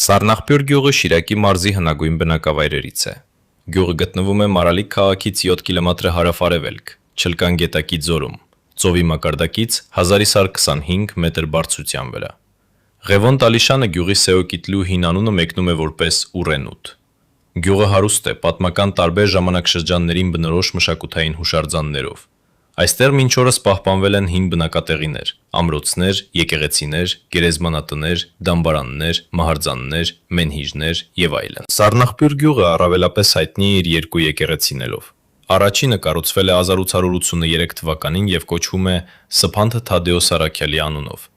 Սառնախպյուր գյուղը Շիրակի մարզի հնագույն բնակավայրերից է։ Գյուղը գտնվում է Մարալիկ քաղաքից 7 կիլոմետր հարավ-արևելք, Չլկան գետակի ձորում, ծովի մակարդակից 1125 մետր բարձրության վրա։ Ղևոն Տալիշանը գյուղի Սեոկիտնլու հին անունը մեկնում է որպես Ուռենուտ։ Գյուղը հարուստ է պատմական տարբեր ժամանակաշրջաններին բնորոշ մշակութային հուշարձաններով։ Այստեղ մինչ օրս պահպանվել են հին բնակատեղիներ, ամրոցներ, եկեղեցիներ, գերեզմանատներ, դամբարաններ, մահարձաններ, մենհիժներ եւ այլն։ Սառնախպյուր գյուղը առավելապես հայտնի է իր երկու եկեղեցիներով։ Առաջինը կառուցվել է 1883 թվականին եւ կոչվում է Սփանթ Թադեոս Արաքյալի անունով։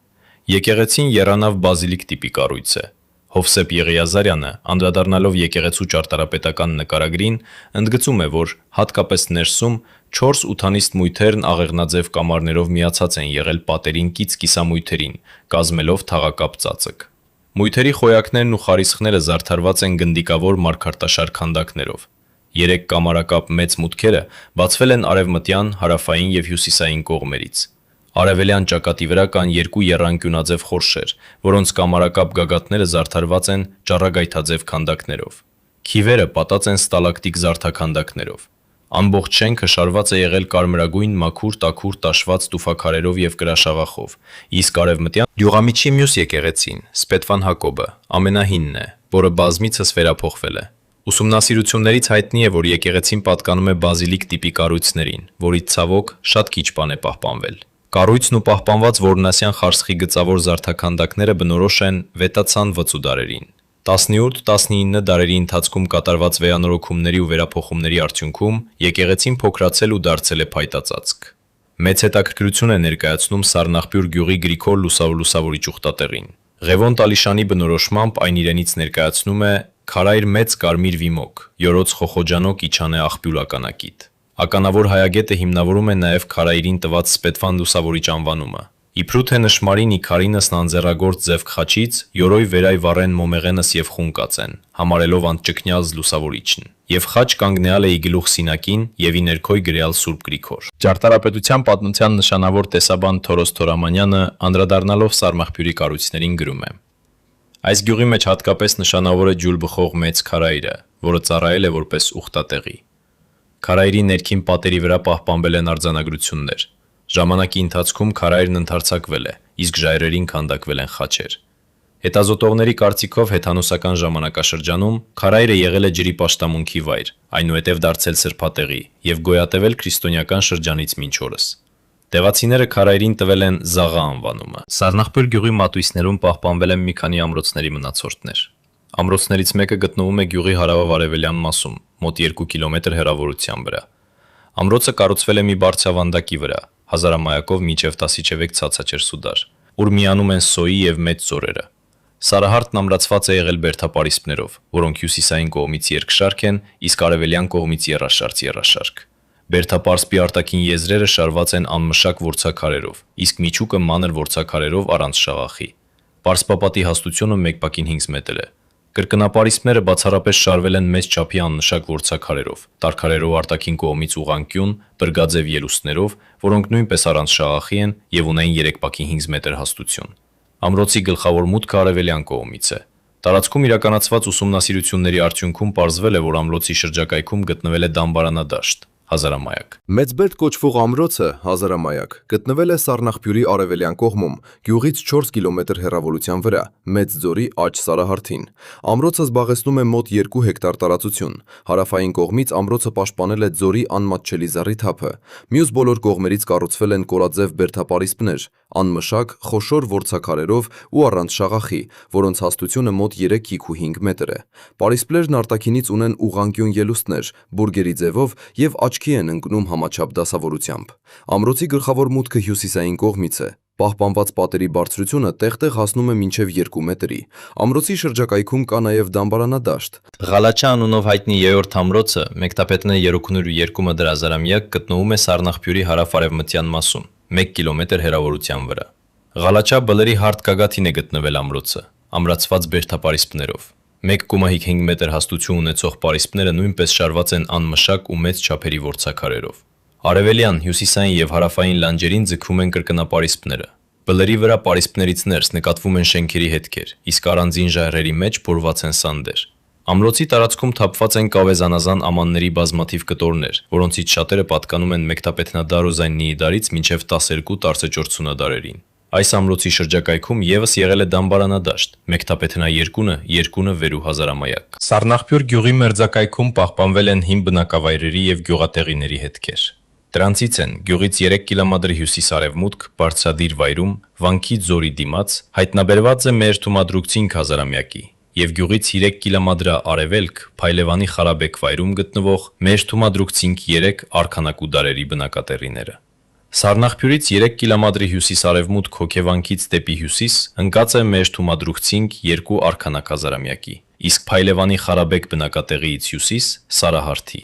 Եկեղեցին եռանավ բազիլիկ տիպի կառույց է։ Հովսեփ Եղիազարյանը, անդրադառնալով եկեղեցու ճարտարապետական նկարագրին, ընդգծում է, որ հատկապես ներսում 4 ութանիստ մույթերն աղեղնաձև կամարներով միացած են եղել պատերին կից կիսամույթերին, կազմելով թաղակապ ծածկ։ Մույթերի խոյակներն ու խարիսխները զարդարված են գնդիկավոր մարգարտաշար քանդակներով։ 3 կամարակապ մեծ մուտքերը բացվել են արևմտյան, հարավային եւ հյուսիսային կողմերից։ Արևելյան ճակատի վրա կան 2 եռանկյունաձև խորշեր, որոնց կամարակապ գագաթները զարդարված են ճառագայթաձև քանդակներով։ Քիվերը պատած են ստալակտիկ զարդաքանդակներով։ Ամբողջ շենքը շարված է եղել կարմրագույն մաքուր տաքուր տաշված տուֆաքարերով եւ կրաշաղախով, իսկ արևմտյան գյուղամիջի մյուս եկեղեցին, Սպետվան Հակոբը, ամենահինն է, որը բազմիցս վերափոխվել է։ Ուսումնասիրություններից հայտնի է, որ եկեղեցին պատկանում է բազիլիկ տիպի կառույցներին, որից ցավոք շատ քիչ բան է պահպանվել։ Կառույցն ու պահպանված Որոնասյան խարսխի գծավոր զարդաքանդակները բնորոշ են 6-ան 6 դարերին։ 17-19 դարերի ընթացքում կատարված վերանորոգումների ու վերափոխումների արդյունքում եկեղեցին փոքրացել ու դարձել է փայտածածկ։ Մեծ հետաքրքրություն է ներկայացնում Սառնախպյուր գյուղի Գրիգոր լուսավորիչ ուխտատեղին։ Ղևոն Տալիշանի բնորոշմամբ այն իրենից ներկայացնում է քարայր մեծ կարմիր վիմոկ, յորոց խոխոջանոկ իջանե աղբյուր ականակիտ։ Ականավոր հայագետը հիմնավորում է նաև քարայրին տված Սպետվան լուսավորիչ անվանումը։ Իբրու թե նշմարին իքարինսն անձեռագործ ձև խաչից, յորոյ վերայ վառեն մոմեղենս եւ խունկած են, համարելով անճկնյալ լուսավորիչն, եւ խաչ կանգնեալ է ի գլուխ սինակին եւ ի ներքոյ գրեալ Սուրբ Գրիգոր։ Ճարտարապետության պատմության նշանավոր տեսաբան Թորոս Թորամանյանը անդրադառնալով Սառնախպյուրի կառույցներին գրում է. Այս գյուղի մեջ հատկապես նշանավոր է ջուլբխող մեծ քարայրը, որը ծառայել է որպես ուխտատեղի։ Քարայրի ներքին պատերի վրա պահպանվել են արձանագրություններ։ Ժամանակի ընթացքում քարայրն ընդարձակվել է, իսկ ժայռերին քանդակվել են խաչեր։ Հետազոտողների կարծիքով հեթանոսական ժամանակաշրջանում քարայրը եղել է ջրի պաշտամունքի վայր, այնուհետև դարձել սրբատեղի եւ գոյատևել քրիստոնեական շրջանից մինչ օրս։ Տեղացիները քարայրին տվել են Զաղա անվանումը։ Սառնախպյուր գյուղի մատույցներում պահպանվել են մի քանի ամրոցների մնացորդներ։ Ամրոցներից մեկը գտնվում է գյուղի հարավ-արևելյան մասում, մոտ 2 կիլոմետր հեռավորության վրա։ Ամրոցը կառուցվել է մի բարձրավանդակի վրա, հազարամայակով մինչև 16 ցածաճեր սուդար, ուր միանում են Սոյի եւ Մեծ ձորերը։ Սարահարտն ամրացված է եղել բերդապարիսպներով, որոնք հյուսիսային կողմից երկշարք են, իսկ արևելյան կողմից եռաշարք։ Բերդապարսպի արտաքին եզրերը շարված են անմշակ որցաքարերով, իսկ միջուկը մանր որցաքարերով առանց շաղախի։ Պարսպապատի հաստությունը 1/5 մետր է։ Կրկնապարիսպները բացառապես շարվել են մեծ չափի աննշակ որցաքարերով, տարքարերով արտաքին կողմից ուղղանկյուն, բրգաձև ելուստներով, որոնք նույնպես առանց շաղախի են եւ ունեն 3/5 մետր հաստություն։ Ամրոցի գլխավոր մուտքը արևելյան կողմից է։ Տարածքում իրականացված ուսումնասիրությունների արդյունքում պարզվել է, որ ամրոցի շրջակայքում գտնվել է դամբարանադաշտ, հազարամայակ։ Մեծբերդ կոչվող ամրոցը, հազարամայակ, գտնվել է Սառնախպյուրի արևելյան կողմում, գյուղից 4 կիլոմետր հեռավորության վրա, Մեծ ձորի աջ սարահարթին։ Ամրոցը զբաղեցնում է մոտ 2 հեկտար տարածություն։ Հարավային կողմից ամրոցը պաշտպանել է ձորի անմատչելի զառիթափը։ Մյուս բոլոր կողմերից կառուցվել են կորաձև բերդապարիսպներ, անմշակ, խոշոր որցաքարերով ու առանց շաղախի, որոնց հաստությունը մոտ 3,5 մետր է։ Պարիսպներն արտաքինից ունեն ուղղանկյուն ելուստներ, բուրգերի ձևով եւ աչքի են ընկնում համաչափ դասավորությամբ։ Ամրոցի գլխավոր մուտքը հյուսիսային կողմից է։ Պահպանված պատերի բարձրությունը տեղ-տեղ հասնում է մինչև 2 մետրի։ Ամրոցի շրջակայքում կա նաև դամբարանադաշտ։ Ղալաչա անունով հայտնի 3-րդ ամրոցը, Մեկտապետն 302 մետր հազարամյակ, գտնվում է Սառնախպյուրի հարավ-արևմտյան մասում, 1 կիլոմետր հեռավորության վրա։ Ղալաչա բլրի հարթ գագաթին է գտնվել ամրոցը, ամրացված բերդապարիսպներով։ 1,5 մետր հաստություն ունեցող պարիսպները նույնպես շարված են անմշակ ու մեծ չափերի որցաքարերով։ Արևելյան, հյուսիսային եւ հարավային լանջերին ձգվում են կրկնապարիսպները։ Բլրի վրա պարիսպներից ներս նկատվում են շենքերի հետքեր, իսկ առանձին ժայռերի մեջ փորված են սանդեր։ Ամրոցի տարածքում թափված են կավեզանազան ամանների բազմաթիվ կտորներ, որոնցից շատերը պատկանում են մեկտապետնադար ու զայննիի դարից մինչև 12 տարցեճորցունադարերին։ Այս ամրոցի շրջակայքում եւս եղել է դամբարանադաշտ, մեկտապետնա երկունը վերու հազարամայակ։ Սառնախպյուր գյուղի մերձակայքում պահպանվել են հին բնակավայրերի եւ գյուղատեղիների հետքեր։ Դրանցից են գյուղից 3 կիլոմետր հյուսիս-արևմուտք բարձրադիր վայրում Վանքի ձորի դիմաց հայտնաբերված է Մեհրթումադրուկցին հազարամյակի եւ գյուղից 3 կիլոմետր արևելք Փայլևանի Խարաբեկ վայրում գտնվող Մեհրթումադրուկցին 3 արքանակու դարերի բնակատեղիները։ Սառնախպյուրից 3 կիլոմետրի հյուսիս-արևմուտք հոգեվանքից դեպի հյուսիս ընկած է Մեհրթումադրուկցին 2 արքանակ հազարամյակի, իսկ Փայլևանի Խարաբեկ բնակատեղիից հյուսիս Սարահարթի։